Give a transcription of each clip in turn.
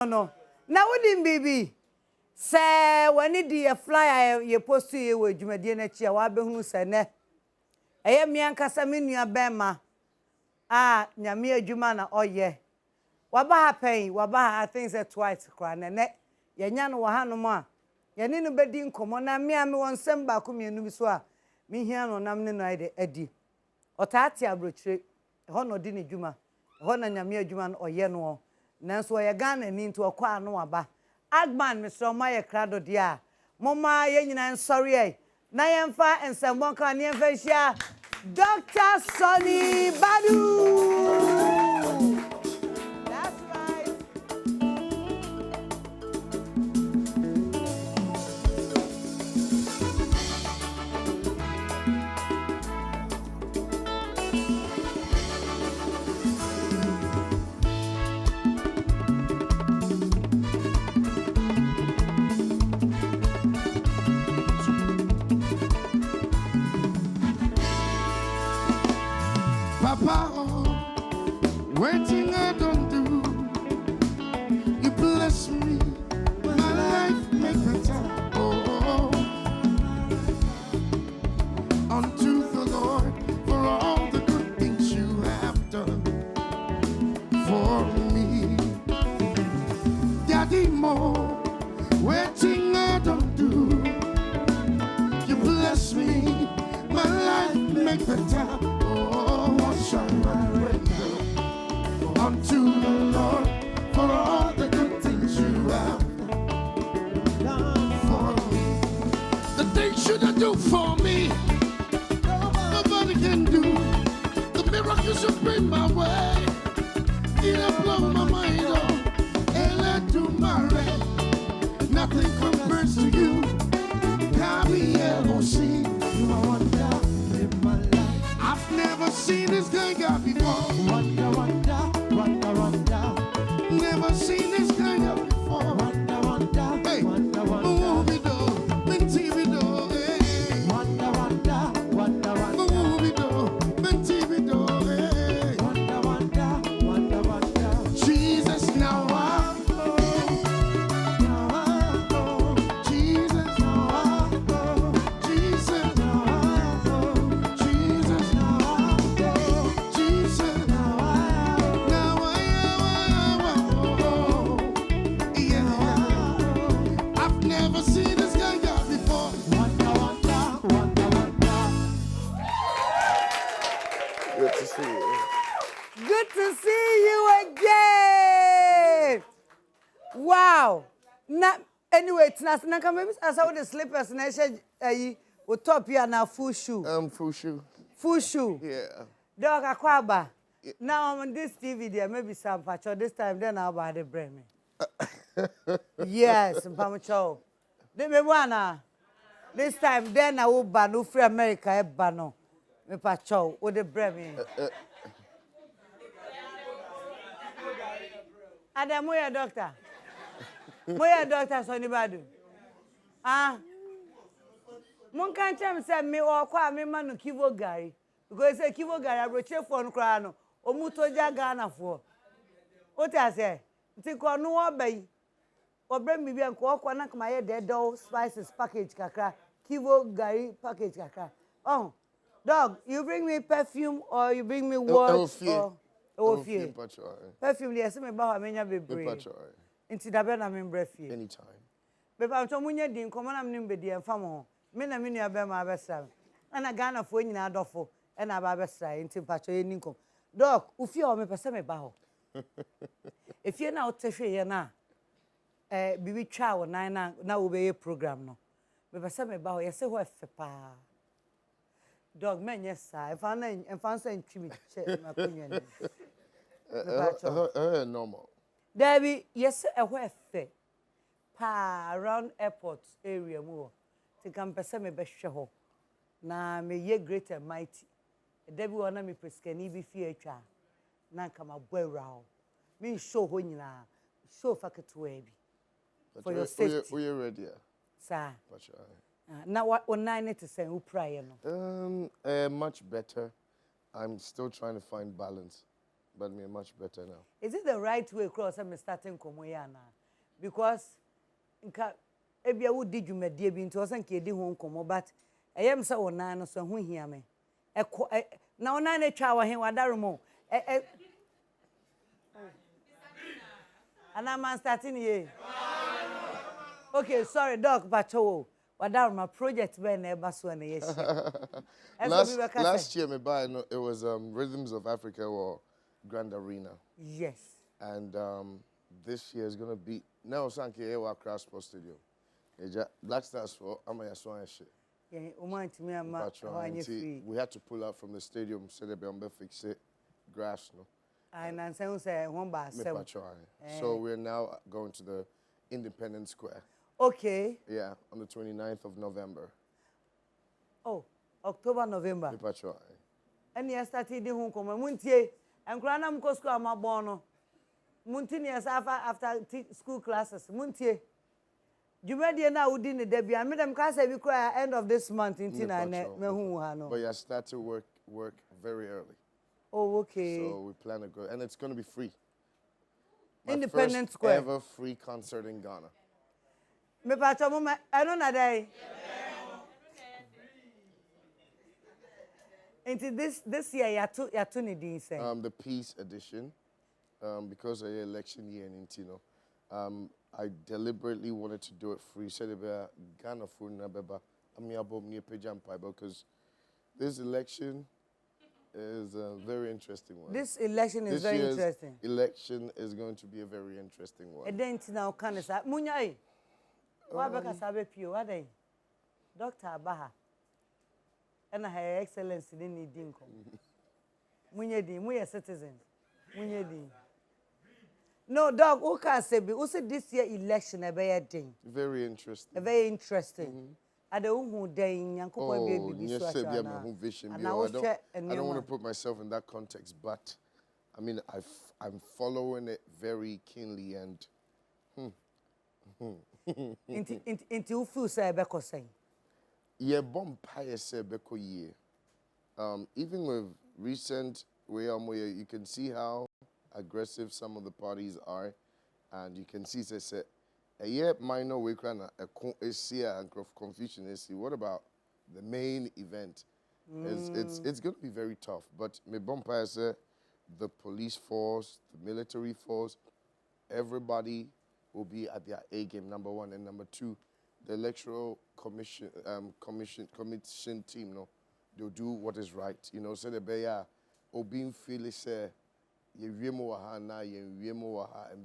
No. Now wouldn't baby. Say when it be a flyer you post to you with Jumadi na chia wa be hu se ne. Eye mi ankasa me nua bema. Nyame adwuma na oye. Waba happen, I think say twice kra na ne. Ye nya no wa hanom a. Ye ne no bedi nkomo na me ame won sem ba ko mienu bi so a. Me hia no nam ne no ide adi. Otati abrochire. Ho no di ne dwuma. Ho na nyame adwuma no oye no. Nanso oye Ghana ni nto okwa ano aba. Agman Mr. Maya Crado dia. Mama ye nyina nsori e. Na yemfa ensembon kan ne yemfa hia Dr. Sonnie Badu. That's right. Papa, waiting I don't do. You bless me, my life make better. Oh, unto the Lord for all the good things you have done for me. Daddy, more waiting I don't do. You bless me, my life make better. Unto the Lord for all the good things you have done for me. The things you do for me, nobody can do. The miracles you bring my way, it'll blow my mind off. Nothing compares to you. K-B-L-O-C. You are wonder in my life. I've never seen this guy before. Wonder, wonder, wonder, wonder. Never seen this guy before. Wonder, wonder, hey. Wonder, wonder. Movie door, big TV door, hey. Wonder, wonder, wonder, wonder. Movie door, big TV door, hey. Wonder, wonder, wonder, wonder. Jesus, now I know. Now I know. Jesus, now I know. Jesus, now I know. Jesus, now I know. Jesus, now I know. Now I know. Yeah. I've never seen this guy before. Wonder, wonder, wonder, wonder. Good to see you. Good to see you again. Wow. Anyway, it's not maybe I saw the slippers and I said, with top here now full shoe. Full shoe. Full shoe. Yeah. Dog akwaba. Now I'm on this TV there, maybe some patch or this time then I'll buy the brain. Yes, Pamacho. Then me wanna. This time then I will ban no free America e bano. Me pacho with the brain. Adam, moya doctor. Moya doctor Sonnie Badu. Mon can't say me or qua me man kivo guy. Because say kivo guy I broche for no crano. O muto Ghana for. What I say? Think on no obey. Or bring me and walk one of my dead dough spices package kakra. Kivo guy package kakra. Oh, dog, you bring me perfume or you bring me watch or fear. Perfume, yes, me about many baby. Into the bed, I'm in breath. Anytime. But I'm to Munya Din, come on, I'm named Bedi and Famo. Men and mini about my best. And I Ghana for any adolfo and I best into Pacho Ninko. Dog, if you are me, Passame Bao. If you're now Teshe now, be child, now obey a program. No, but Passame Bao, yes, what pa. Dog, man, yes, sir. If I name and fancy Chimmy, my opinion. Normal. Debbie, yes, a wefe. Pa around airport area more. To come Passame Beshaho. Na me ye great and mighty. Debbie wanna me prescani be fear. Na come a boy row. Me show when you are. Show fuck to baby. For your safety. We are ready. Sir. Now what 90% who prior no? Much better. I'm still trying to find balance but me much better now. Is it the right way across I'm starting komoya now? Because nka ebia wo di dwumadie bi nti o san ke di ho nkomo but eyem se wonan no so ho hia me na wonan na twa wo he wadaromo ana man starting here. Okay, sorry doc bacho wadaromo project be na eba so na yes. Last year me buy it was Rhythms of Africa or Grand Arena. Yes. And this year is going to be now Sanke Ewa Crash Sports Stadium. Black Stars for Ama McBrown shit. Yeah, we had to pull out from the stadium so they be fix it grass no. And say one by seven. So we're now going to the Independence Square. Okay. Yeah, on the 29th of November. Oh, October, November. Patron. And you started the home come muntie and Kranam Cosco ama bono. Muntinias after school classes. Muntie. Jumadi na udi ni debi and madam kasa we cry end of this month in Tina no. But yeah, start to work very early. Oh, okay. So we plan to go and it's going to be free. Independence Square. Ever free concert in Ghana. Me pacho mama I don't know that. Into this year ya tu ni din say. The peace edition. Because of the election year in Intino. I deliberately wanted to do it free. Said about Ghana food na beba. I'm about near Pejampai because this election is a very interesting one. This election is very interesting. Election is going to be a very interesting one. And then now can is that Munyai. Wabaka sabe pio wadai. Dr. Abaha. And her excellency didn't need dinko. Munyedi, we are citizens. Munyedi. No, dog, who can say who said this year election a very thing? Very interesting. A very interesting. I don't know day oh, yes, I don't want to put myself in that context, but I mean I'm following it very keenly and into who feel say beko say. Yeah, bompire say beko ye. Even with recent where you can see how aggressive some of the parties are, and you can see say a year minor we can a confusion is what about the main event? It's going to be very tough. But me bumpire say the police force, the military force, everybody will be at their A game, number one, and number two, the electoral commission team, no, they'll do what is right. You know, so the beya obin feel say and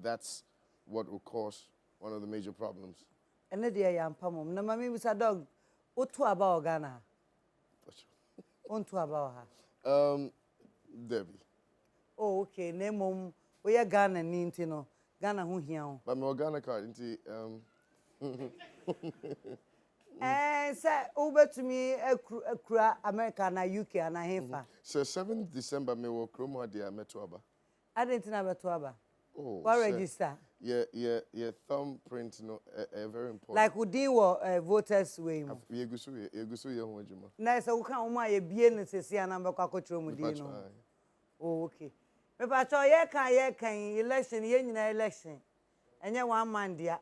that's what will cause one of the major problems. And the day I am Pamum. No, mammy was a dog. What to about Ghana? On to about her? Debbie. Oh, okay. Name mum. We are Ghana, Nintino. Ghana, who here? But my Ghana card, say over to me a America and a UK and a Hefa. So 7th December, me will chroma dear Metuaba. I didn't know Metuaba. Oh, what register? Yeah, thumbprint, no, very important. Like who did voters way. You go so young, nice, I can't my bien to see a number of Mudino. Oh, okay. Me pacho ye can election, election. And you one man, dear.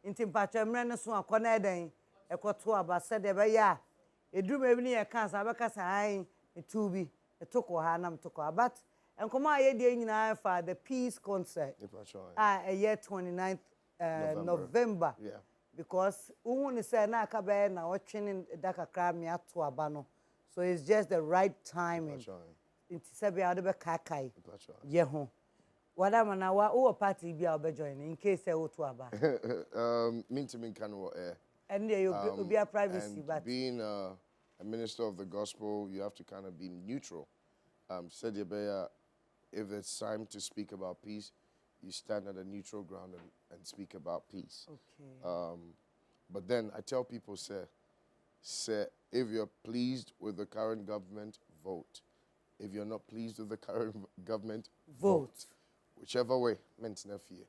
Intim pacho, Mrena so a corner day. A quarter about said ever ya. A dream every near cancer, because I to be a toko hanam toko. But and come on, ye for the peace concert. A year 29th November. Yeah. Because who say na kabe na watching daka crime ya to abano. So it's just the right timing. It's sabi adobe kakai. Yeho. Whatever now, what party be our join in case they go to aba. Mintimin Kano air. And there will be a privacy. But being a minister of the gospel, you have to kind of be neutral. Said Yabeya, if it's time to speak about peace, you stand at a neutral ground and speak about peace. Okay. But then I tell people, say, if you're pleased with the current government, vote. If you're not pleased with the current government, vote. Whichever way, meant fear.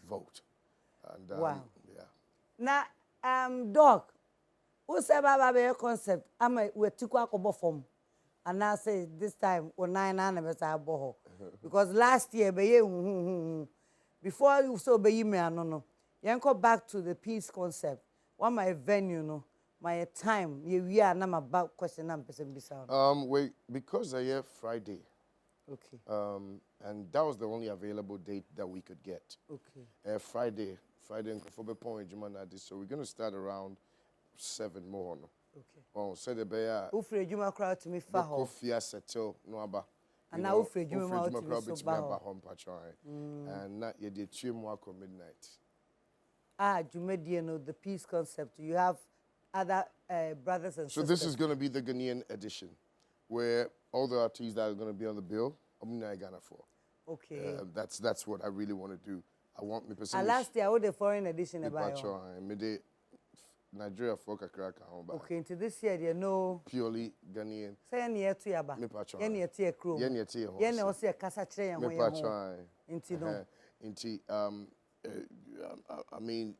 Vote. And wow. Yeah. Now, dog, who said about your concept? I'm a we took a form. And now say this time, or 9 animals are boho. because last year before you so be me no go back to the peace concept. What my venue no my time we are na about question am person bisa. Wait, because I have Friday. Okay. And that was the only available date that we could get. Okay. Friday in point so we're going to start around 7 more. Okay. Oh, so the bear. Ufre juma crowd to me fa ho. Coffee settle no aba. And now ufre juma crowd to me so ba. And not you did 2 more midnight. Jumedie no the peace concept. You have other brothers and sisters. So this is going to be the Ghanaian edition, where all the artists that are going to be on the bill, I'm not Ghana for. Okay. That's what I really want to do. I want me personally. Last year, I would the foreign edition about Nigeria folk crack home. Okay, into this year, you know. Purely Ghanaian. Say near to Yaba. Me patron. Yen near to a crew. Yen near to a Yen also a casa tray and me patron. Into no. Into I mean,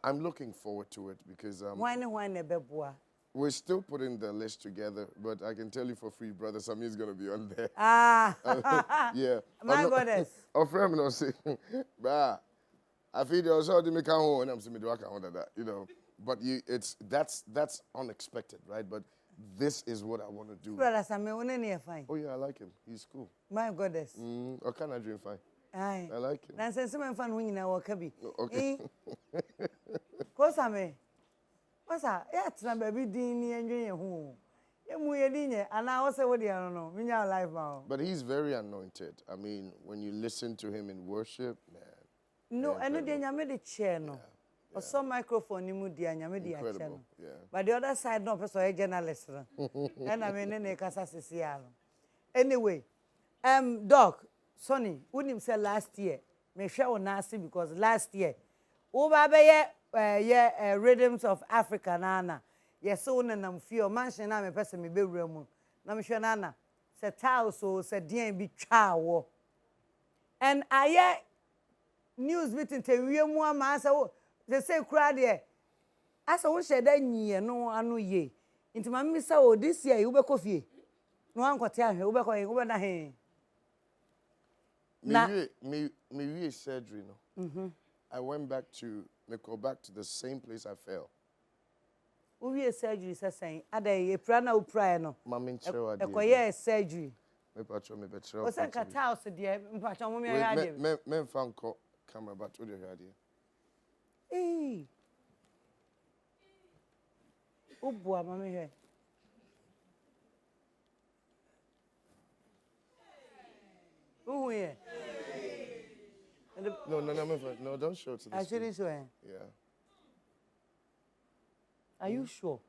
I'm looking forward to it because why ne beboa. We're still putting the list together, but I can tell you for free, brother Samir's going to be on there. Yeah. My goodness. Our friend will say, bah, I feel you also to make a home and I'm saying, do I can't that, you know. But that's unexpected, right? But this is what I want to do. Brother Samir, fine. Oh, yeah, I like him. He's cool. My goodness. Or can I dream fine? Aye. I like him. Nancy, some fun when you know, Kabi. Okay. Kosame. What's that? Yeah, it's not baby Dini and you who. And I also what I don't know. We are live now. But he's very anointed. I mean, when you listen to him in worship, man. No, I know they made the chair no. Or some microphone you made the incredible. Yeah. But the other side no person a journalist. And I mean ne kasa sisialo. Anyway, Doc, Sonnie, wouldn't say last year. Me share on nasty because last year over Rhythms of Africa nana. Yes, so na mfio mansion na me pese me bewura mu. Na me hwe nana. Se tao so se dien bi twa wo. And aye news meeting te wiemu ama asa wo they say kura de asa wo sheda nyiye no anu ye. Nti ma mmisa wo this year you be kofie. No ankote ahwe wo be ko wo be na he. Me surgery no. I went back to the same place I fell. We surgery saying ade prana upra no. Mama nchewa de. Ekoye surgery. Me patro me betro. O san kata house de me patro mo me ya de. Me fan ko camera but what you hear there. Eh. Obo mama me here. Who here? No, don't show it to the I shouldn't show him. Yeah. Are you sure?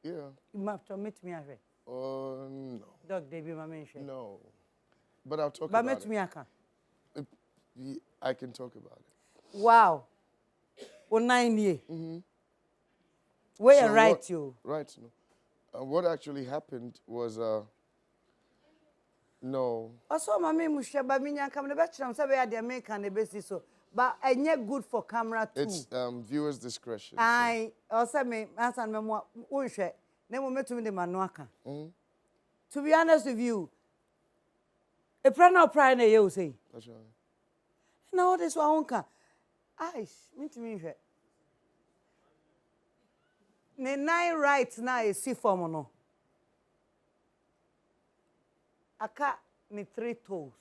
Yeah. You must meet me here. Oh, no. Dog, Debbie, my mention. No. But I'll talk but about it. But meet me, I can talk about it. Wow. 9 years. Where so right you? Right. No. What actually happened was, no. Also, my name is Shaba Minya come the bachelor, so we are the American basis. So, but I not good for camera too. It's viewers' discretion. I also me answer me more. Unshe. Nemo me to me the manuaka. To be honest with you, a prana pride you say. That's right. No, this one can. Aish, me to me. Ne 9 rights now is see for no. Aka me 3 toes.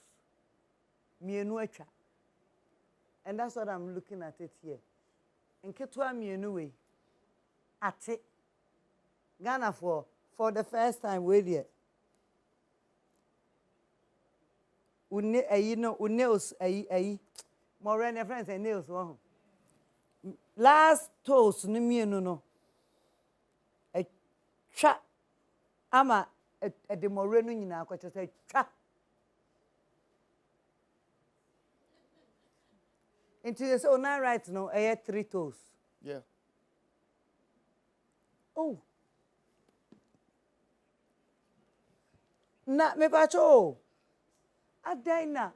Mienu atwa. And that's what I'm looking at it here. And ketwa mienu we. Ate. Ghana for the first time we there. Une ayi no nails ayi. More than friends and nails one. Last toes ni mienu no. A cha ama a de more no nyina akwacha say cha. Into this so now right now I had 3 toes. Yeah. Oh. Na me pacho. Adaina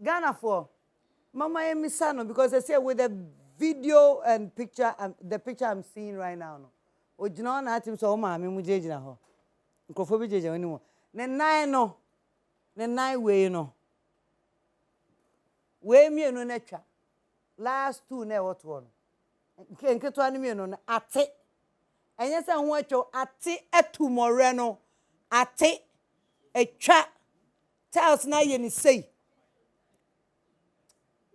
Ghana for Mama Emisano because I say with the video and picture the picture I'm seeing right now no. Ojina na atim so ma me mu jejina ho. Nkofo bi jeje wani mo. Ne 9 no. ne nine way no we mienu na twa last two na what one nke to ani mienu na ate enye se ho atwo ate etumore no ate etwa tells na ye ni sei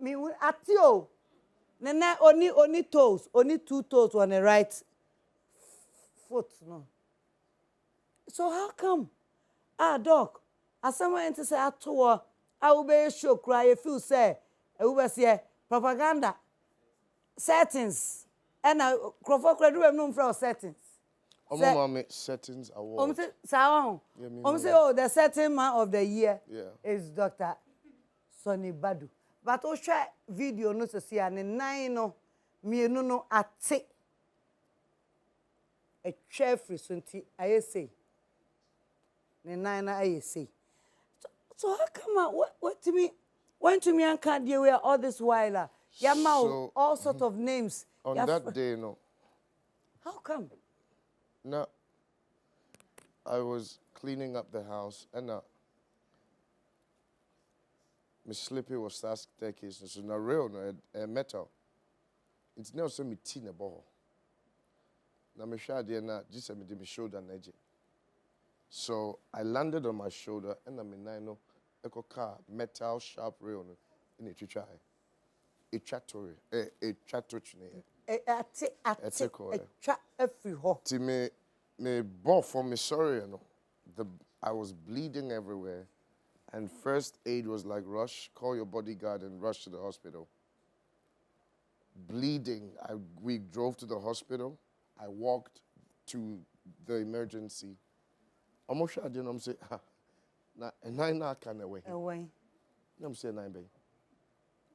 me ate o na oni toes oni two toes on the right foot no so how come doc asama ente say ato a wo be show cry you feel say e wo be say propaganda settings and crofo credit we no from settings Oma settings award. say say oh the setting man of the year is Dr. Sonnie Badu but o share video no so see an nine no mienu no ate a chair free sunti I say ne nine na I say so how come what to me went to me and can't deal with all this while so, all sort of names on that day no how come no I was cleaning up the house and Miss Slippy was that staircase so na real no metal it's now so me tea na bo na me hwa de na just me de me shoulder na je so I landed on my shoulder and me nine no eko car metal sharp rail no in etwitwa e twatore e twatoch ne ate twa every ho ti me bought from me sorry no I was bleeding everywhere and first aid was like rush call your bodyguard and rush to the hospital bleeding we drove to the hospital I walked to the emergency almost sure I didn't say na nine na can away no say nine bay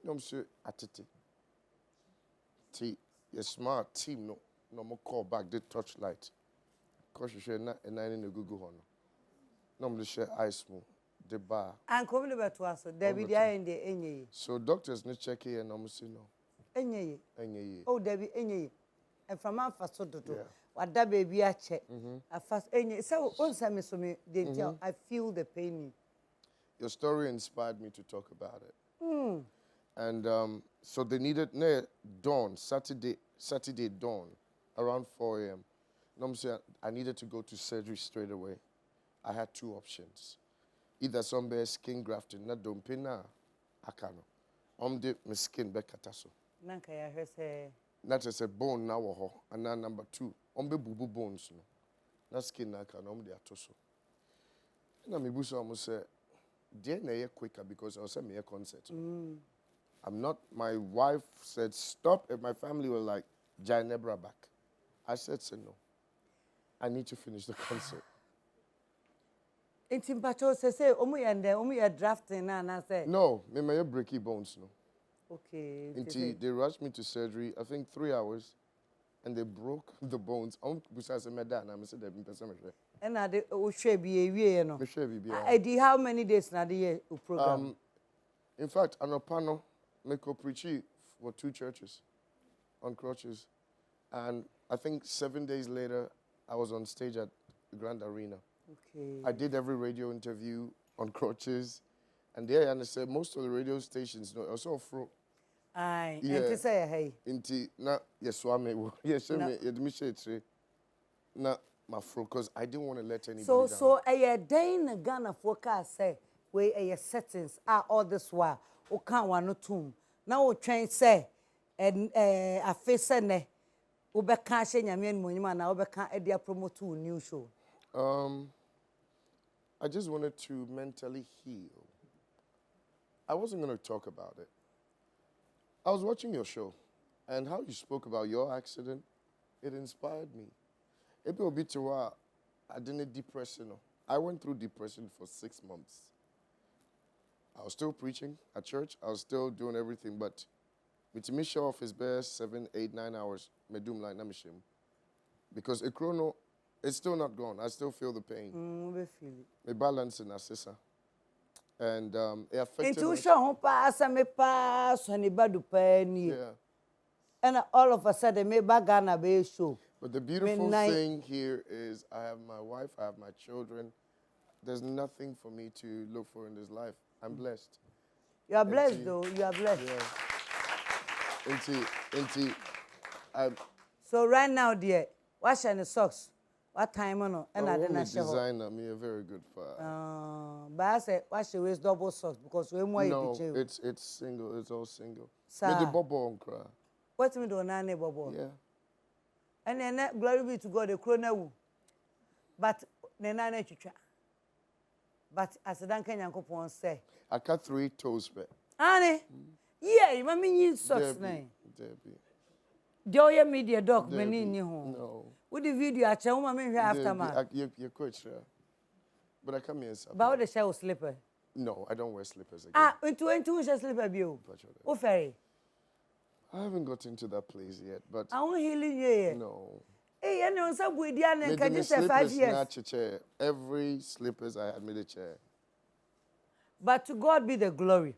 no say atete ti your smart team no more call back the torchlight cause you share na nine in the Google hono no more share ice mo the bar and come to beto aso David ya ende enye so doctors no check here no say no enye oh David enye and from afa so dodo wada baby a che afast enye so on say me so me dey tell I feel the pain your story inspired me to talk about it and so they needed dawn Saturday dawn around 4 a.m. No, I needed to go to surgery straight away. I had two options. Either some skin grafting, not dompina, akano. The my skin be kataso. Nanka ya hese. Not just a bone now WOHO. And now number two, be bubu bones no. Na skin na akano de atoso. Na me buso almost say, "Dear na quicker because I was me a concert." I'm not. My wife said stop. If my family were like, "Jai Nebra back," I said, "Say no. I need to finish the concert." Intim pacho say omu ya drafting na say. No, me may breaky bones no. Okay. They rushed me to surgery. I think 3 hours, and they broke the bones. Besides me that, and I said they've been person. And na de o share bi no. Me share bi. Edi how many days na the program? In fact, anopano me ko preach for 2 churches on crutches, and I think 7 days later I was on stage at the Grand Arena. Okay. I did every radio interview on crutches, and there I said most of the radio stations no also fro. Aye. Enti say hey. Inti na yeswame yes me yedmi na mafro because I didn't want to let anybody down. So day na Ghana forecast say we settings are all this while o kan wa no tum na o twen say afese ne o be kan hye nyame anmonyima na o be kan e dia promote new show. I just wanted to mentally heal. I wasn't going to talk about it. I was watching your show, and how you spoke about your accident, it inspired me. It will be to I didn't depression. I went through depression for 6 months. I was still preaching at church. I was still doing everything, but with me show off his best 7, 8, 9 hours, me doom like namishim. Because a chrono, it's still not gone. I still feel the pain. We feel it. My balance in Assisa. And it affected Intuition me pa Sonnie Badu yeah. And all of a sudden me bagana be show. But the beautiful thing here is I have my wife, I have my children. there's nothing for me to look for in this life. I'm blessed. You are blessed, though. You are blessed. Yeah. So right now, dear, what's your socks? What time on? And I didn't show. Designer, me a very good father. But I said, wash your waist double socks because we're more. No, it's single. It's all single. Sir. Me the bobo on cry. What's me doing now, bobo? Yeah. And then glory be to God, the crone. But the nana chicha. But as a Duncan Yankopon say, I cut 3 toes back. Annie, yeah, you mean socks name. Debbie. Joya media dog, many new home. No. With the video I tell my man after my. You're quite sure. But I come here. About the shower slipper. No, I don't wear slippers again. Ah, into slipper view. Oh, ferry. I haven't got into that place yet, but. I won't heal you. No. Hey, I know some with Diana and can you say 5 years? Chair. Every slippers I had made a chair. But to God be the glory.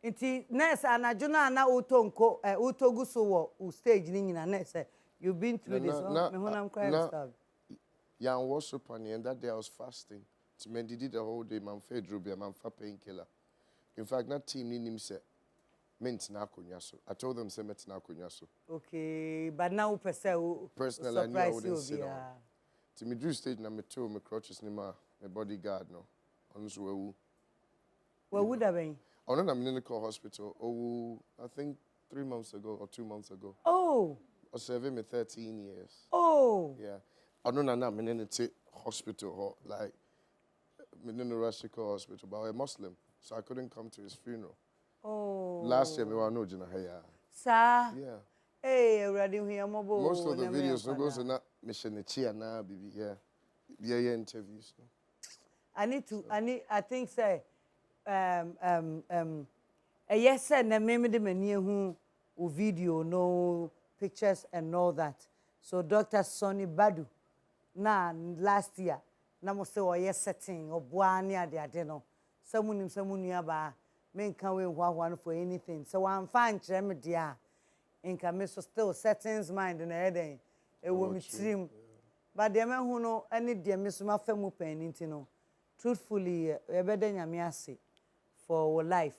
Inti nurse anajuna na utonko utoguso wo stage ni nyina nurse you've been through this one me honam cry stuff. Yeah, and worship and that day I was fasting. So me did the whole day man fed rubia man fa painkiller. In fact that team ni nim say mint na akonya so. I told them say mint na akonya so. Okay, but now personally I knew I wouldn't sit down. To me drew stage na me two me crutches ni my bodyguard no. On so we well would have been. Oh, no, I'm in the hospital. Oh, I think 3 months ago or 2 months ago. Oh. I served me 13 years. Oh. Yeah. I don't know, I'm in the hospital, like, I'm in the Rashika hospital, but I'm a Muslim, so I couldn't come to his funeral. Oh. Last year, I was no Jina Haya. Sir? Yeah. Hey, already here, mobile. Most of the videos, no goes to not mission chia na, baby. Yeah. Yeah, interviews. I think, say, yes, and then maybe the menu who video, no pictures and all that. So Dr. Sonnie Badu, last year, na say oh yes setting or buania de adeno. Someone ba men can we one for anything. So I'm fine, Chemedia. In Camiso still settings mind in a head, a woman trim. But the man who know any dear Miss Mafamu pen, truthfully, a better yamiasi. For our life.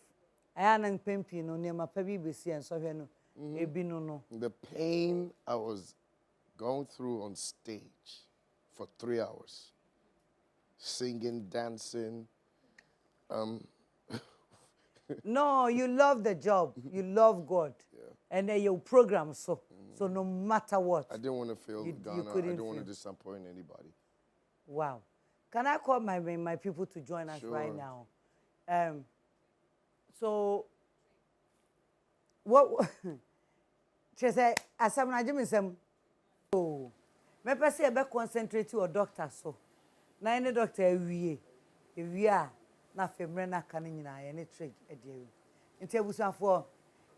I am pimping no near my baby and so no. The pain I was going through on stage for 3 hours. Singing, dancing. No, you love the job. You love God. Yeah. And then your program so no matter what. I didn't want to fail Ghana. I didn't want to disappoint anybody. Wow. Can I call my people to join us right now? So, what? She said, as I'm not doing some. Oh, me person be concentrate on doctor so. Na any doctor we are na femre na kan nyina ye ne trick edie. Nti abusanfo,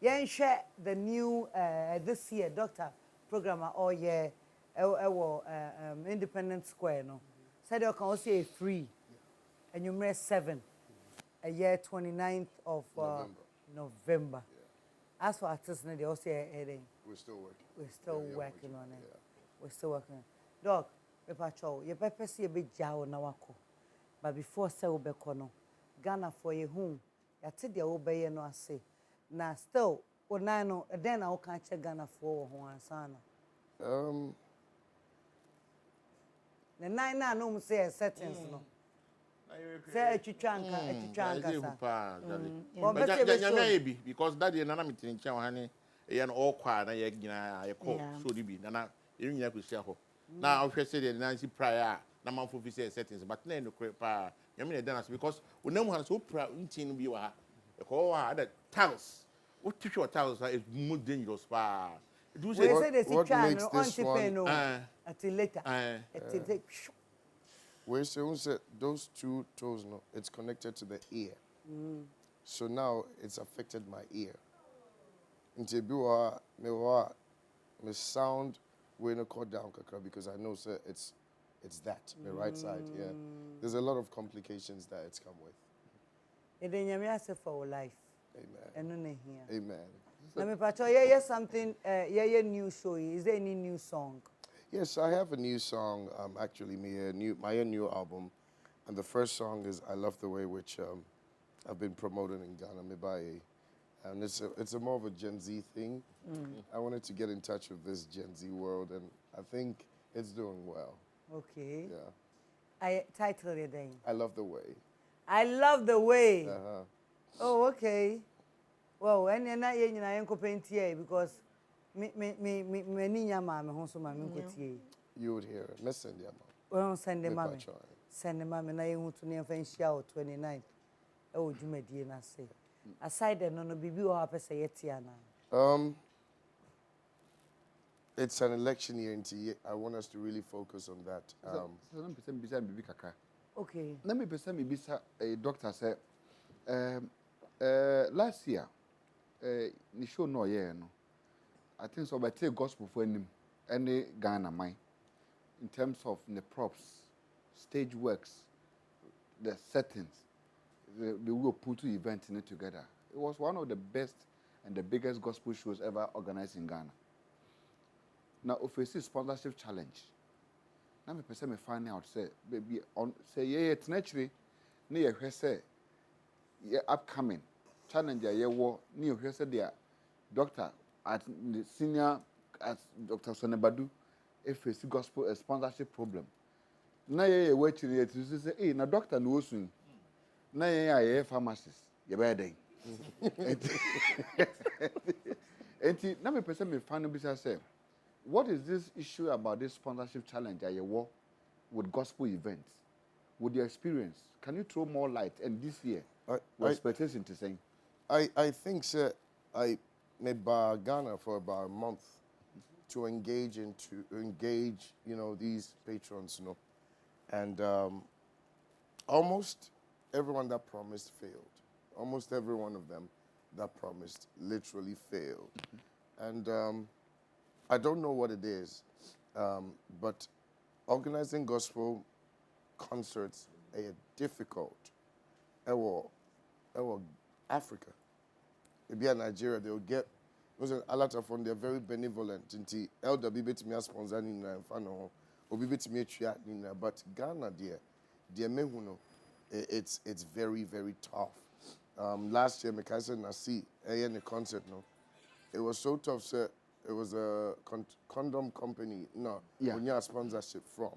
yen share the new this year doctor program all year Independence Square no. Said you can also free. And you may 7. A year 29th of November. Yeah. As for artists, they also heading. We're still working. We're still working on it. Yeah. We're still working. Dog, you better see a big jaw na wako. But before say obekono, Ghana for your home. Ya te dia obeye no ase. Na still onano then I can check Ghana for ho ansana. The 9 na no say settings no. Say etwitwanka because that day nana meeting ncha hane e na all kwa na ye gina ye call so bi nana e nyina kwisia ho na ohwe say the nancy prior na manfo fi say settings but na no pa nyame na dance because onam han so pra ntin bi wa ha e ko wa the tiles what teach your tiles is more dangerous pa do say what makes this one until later we say those 2 toes, no, it's connected to the ear. So now it's affected my ear. Until me sound we no cut down because I know sir it's that the right side. Yeah, there's a lot of complications that it's come with. It ain't for our life. Amen. Amen. Let me patch you something. New show. Is there any new song? Yes, I have a new song. Actually, my new album. And the first song is I Love the Way, which I've been promoting in Ghana, Mebaye. And it's a more of a Gen Z thing. I wanted to get in touch with this Gen Z world, and I think it's doing well. Okay. Yeah. I titled it then. I Love the Way. I love the way. Uh-huh. Oh, okay. Well, and you're not here because me ninya mama honso mama nkotie. You would hear it. Let's send them. Well, send them mama. Send them mama na yehu to ne fan share 29. Oh, dwumadie na say. Aside the no bibi o ha pese yetia na. It's an election year, and I want us to really focus on that. Okay. Let me present me a doctor said last year ni show no year no. I think so but take gospel for any Ghana mine in terms of the props, stage works, the settings, the way we put the event in it together. It was one of the best and the biggest gospel shows ever organized in Ghana. Now, if we see sponsorship challenge, now me person me find out say baby on say it's naturally near say upcoming challenge yeah wo near say there doctor at the senior as Dr. Sonnie Badu if we see gospel a sponsorship problem. Now yeah watching it to say hey na doctor no soon. Now yeah pharmacist you better and now me person me find out say what is this issue about this sponsorship challenge at your war with gospel events? With your experience, can you throw more light? And this year, what expectation to say? I think, sir, I made Ghana for about a month to engage, you know, these patrons, you know. And almost everyone that promised failed. Almost every one of them that promised literally failed. And I don't know what it is, but organizing gospel concerts is difficult. Africa. Maybe in Nigeria, they'll get, a lot of them, they're very benevolent. Elder be bet me a sponsor in Fano, or be bet me a triat in but Ghana, dear mehuno, it's very, very tough. Last year, Mekasa Nasi, in the concert, no, it was so tough, sir. It was a condom company, when you have sponsorship from.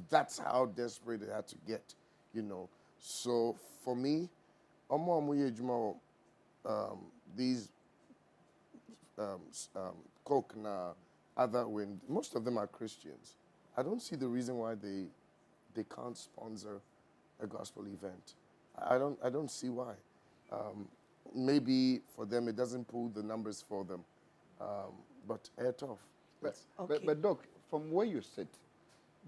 That's how desperate they had to get, you know. So for me, these Coke na other wind, most of them are Christians. I don't see the reason why they can't sponsor a gospel event. I don't see why. Maybe for them it doesn't pull the numbers for them. But tough. But Doc, from where you sit,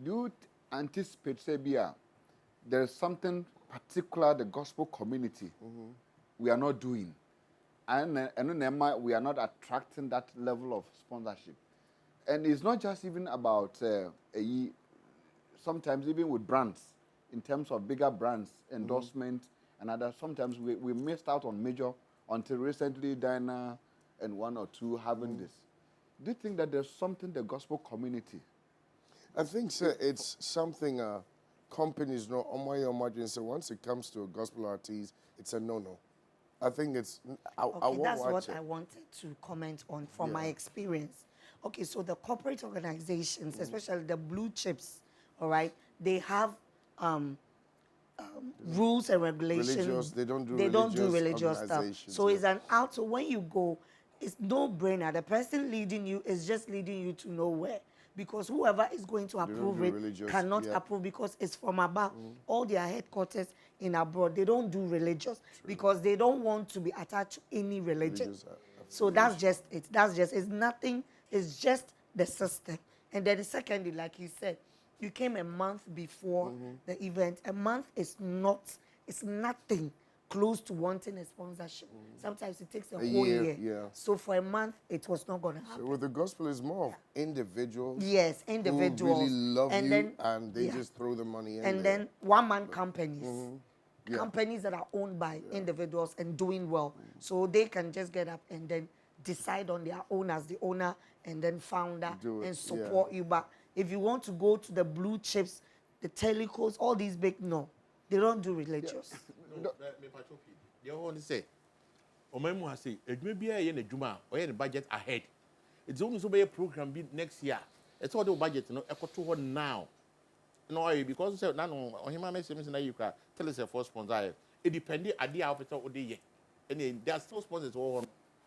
do you anticipate, say, there is something particular the gospel community we are not doing, and we are not attracting that level of sponsorship, and it's not just even about sometimes even with brands, in terms of bigger brands endorsement and other. Sometimes we missed out on major until recently. Diana and one or two having this. Do you think that there's something the gospel community? I think, sir, it's something companies know on my margin. So once it comes to a gospel artist, it's a no-no. I think it's. That's what I wanted to comment on from my experience. Okay, so the corporate organizations, especially the blue chips, all right, they have rules and regulations. They don't do religious stuff. So it's an out. So when you go, it's no brainer. The person leading you is just leading you to nowhere, because whoever is going to approve it cannot approve, because it's from above. All their headquarters in abroad, they don't do religious because they don't want to be attached to any religion. So that's just it. It's nothing. It's just the system. And then secondly, like he said, you came a month before the event. A month is nothing close to wanting a sponsorship. Sometimes it takes a whole year. So for a month, it was not going to happen. So with the gospel, is more of individuals. Yes, individuals. Who really love and they just throw the money in. And then one-man companies. Companies that are owned by individuals and doing well. So they can just get up and then decide on their own as the owner and then founder and support you. But if you want to go to the blue chips, the telecos, all these big, no. They don't do religious. No, me patropi. They all say, Omemu has say, it may be a yen a juma or any budget ahead. It's only so be a program be next year. It's all the budget, you know, equal to one now. No, because now on him, I say, you can tell us a first sponsor. It depends on the outfit of the year. And there are still sponsors all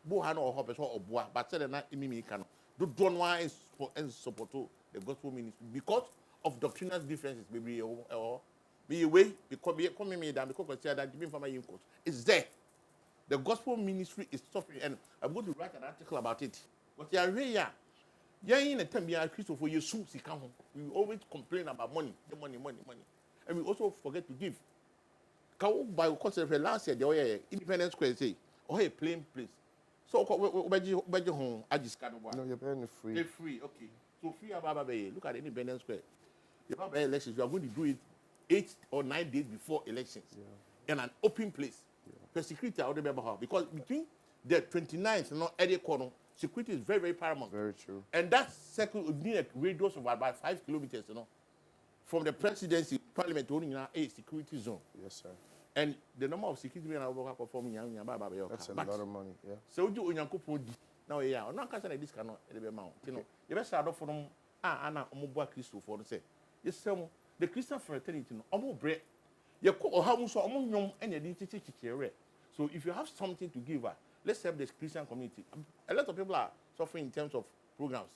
Bohan or Hoppers or Boa, but said that Mimi can do DWEN and support the gospel ministry because of doctrinal differences, maybe or be away because be coming me down because that giving for my input. It's there. The gospel ministry is suffering, and I'm going to write an article about it. But you are here. Yeah, in a time we are Christopher, you soon see come home. We always complain about money, the money. And we also forget to give. By concept last year, the Independence Square say, oh, a plain place. So, home, I just can't. No, you're paying free. They're free, okay. So, free about look at Independence Square. You have elections, you are going to do it 8 or 9 days before elections in an open place. The security, I don't remember how. Because between the 29th and Eddie Corner, security is very, very paramount. Very true. And that circle would need a radius of about 5 kilometers, from the presidency, parliament, only a security zone. Yes, sir. And the number of security men are working for me. That's a lot of money, yeah. So, you now, yeah, I'm not considering this cannot be amount. You know, the best out of them, Anna, Omoba Christo for say, yes, some the Christian fraternity, Omo bread. You cook or how much among young and you didn't teach it. So, if you have something to give her, let's help the Christian community. A lot of people are suffering in terms of programs.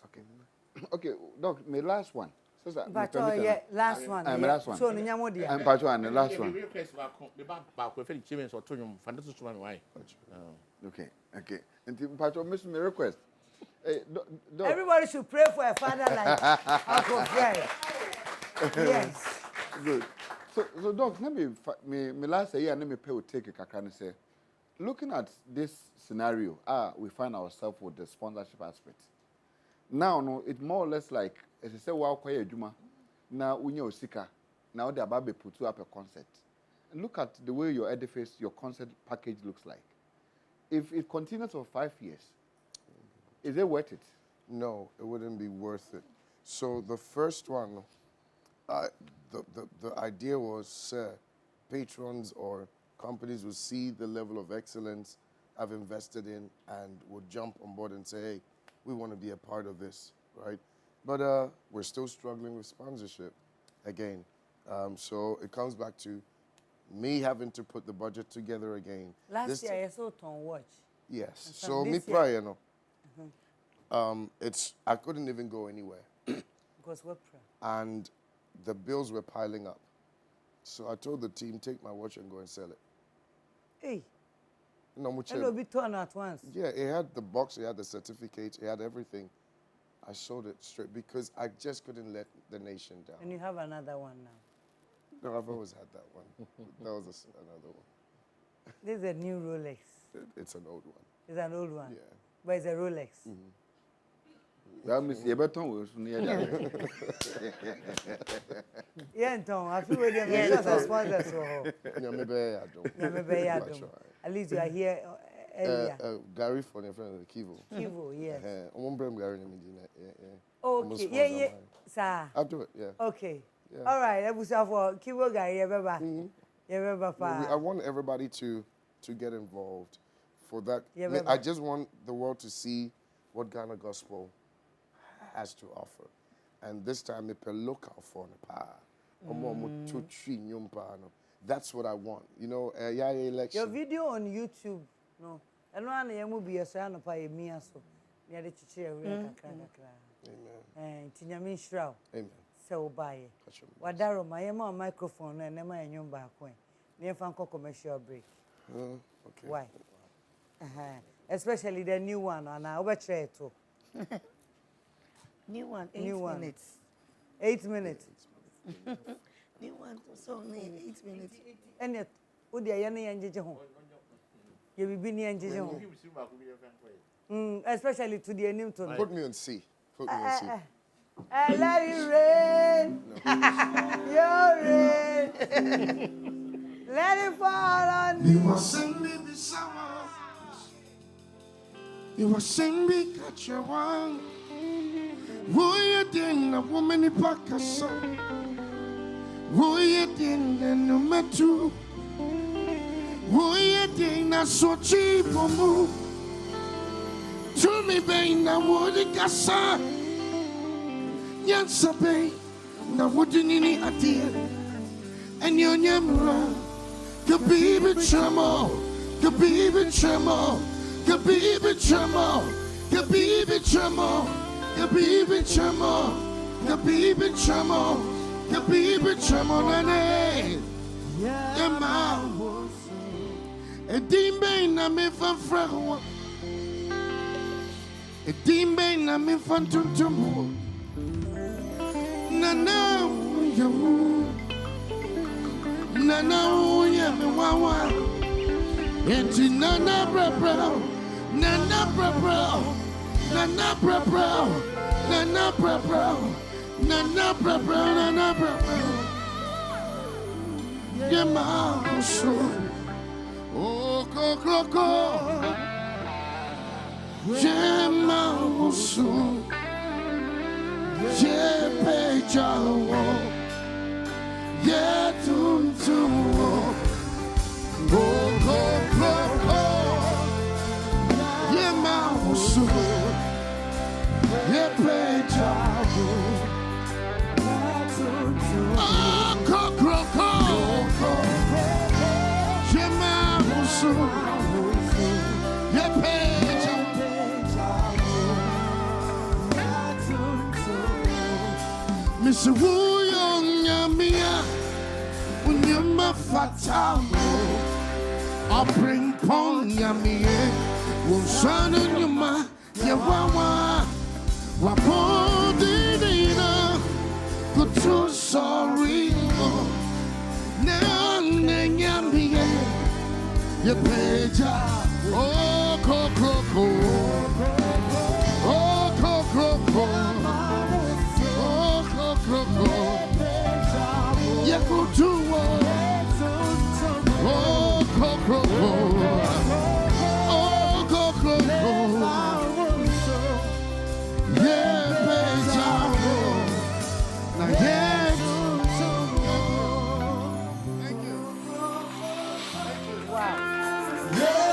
Okay, Doc, my last one. But yeah, last one. My last one. So, Nyamodia. And Pacho, and the last one. Okay. And Pacho, miss me request. Everybody should pray for a father like Uncle Fred. Yes. Good. So Doc, let me last year, let me pay with take a kakra and say, looking at this scenario, we find ourselves with the sponsorship aspect. Now, no, it's more or less like, as I say, wow, quiet Juma. Now, when you're sicker, now they're about to put up a concert. And look at the way your edifice, your concert package looks like. If it continues for 5 years, is it worth it? No, it wouldn't be worth it. So the first one, the idea was patrons or companies would see the level of excellence I've invested in and would jump on board and say, hey, we want to be a part of this, right? But we're still struggling with sponsorship again. So it comes back to me having to put the budget together again. Last year, I saw Tom watch. Yes. So me prior, I couldn't even go anywhere. Because what? And the bills were piling up. So I told the team, take my watch and go and sell it. Hey. No, it'll be torn at once. Yeah, it had the box, it had the certificate, it had everything. I sold it straight because I just couldn't let the nation down. And you have another one now. No, I've always had that one. That was another one. This is a new Rolex. It's an old one. It's an old one? Yeah. But it's a Rolex. That means you better was near yeah, Tom, I feel with them. Yes, sponsors. At least you are here earlier. Gary for your friend, Kivo. Kivo, yes. Gary. Okay, yeah, sir. I'll do it, yeah. Okay. Yeah. All right, let's have for Kivo Gary, I want everybody to get involved for that. Yeah, I just want the world to see what Ghana Gospel has to offer. And this time, it's a local for that's what I want. You know, election. Your video on YouTube, no. And one of them be a son of a mia so. Near the chair, and Tinyamin Shroud. Amen. So by it. Wadaro, my microphone and Emma and Yum back when. Near Fanco commercial break. Okay. Why? Especially the new one on our tray too. New one, 8 minutes. 8 minutes. New one, so 8 minutes. And yet, would the Yanni and Jijahon? You will be near and Jijahon. Especially to the Newton. Put me on C. Put me on C. Let it rain. Your rain. Let it fall on you. Must send me the summer. You must send me catch your one. Who you then a woman in Pakistan? Woye ding no metu. Woye ding na so cheap mu. To me bay na wodi kasa. Nyansa bay na wodi nini adia. And your nyamra. Kabibi tremo. Kabibi tremo. Kabibi tremo. Kabibi tremo. Kabibi tremo. Kabibi tremo. Kabibi tremo nane. Yama. Edimbe na me fan frawa. Edimbe na me fan tuntumu. Nana yamu. Nana yami wawa. Enti nana brabra. Nana brabra. Nana brabra. Nana brabra. Nana brabra. Nana brabra. Yama so. Oh, Coco, Gemma, so, Jepejawo, Yetuntu, Oh, Coco, Gemma, so, Yepejawo, Oh, Coco. Miss Wuyon Yamia, Unyama Fatamo, Opring Pong Yamie, Wunsan Yama, Yawawa, Wapodina, Kutu sorry, Nan Yamie. Ye peja, oh coco, oh coco, oh coco, ye kutuwa, oh coco, oh coco, ye peja, na ye. Wow. Yeah.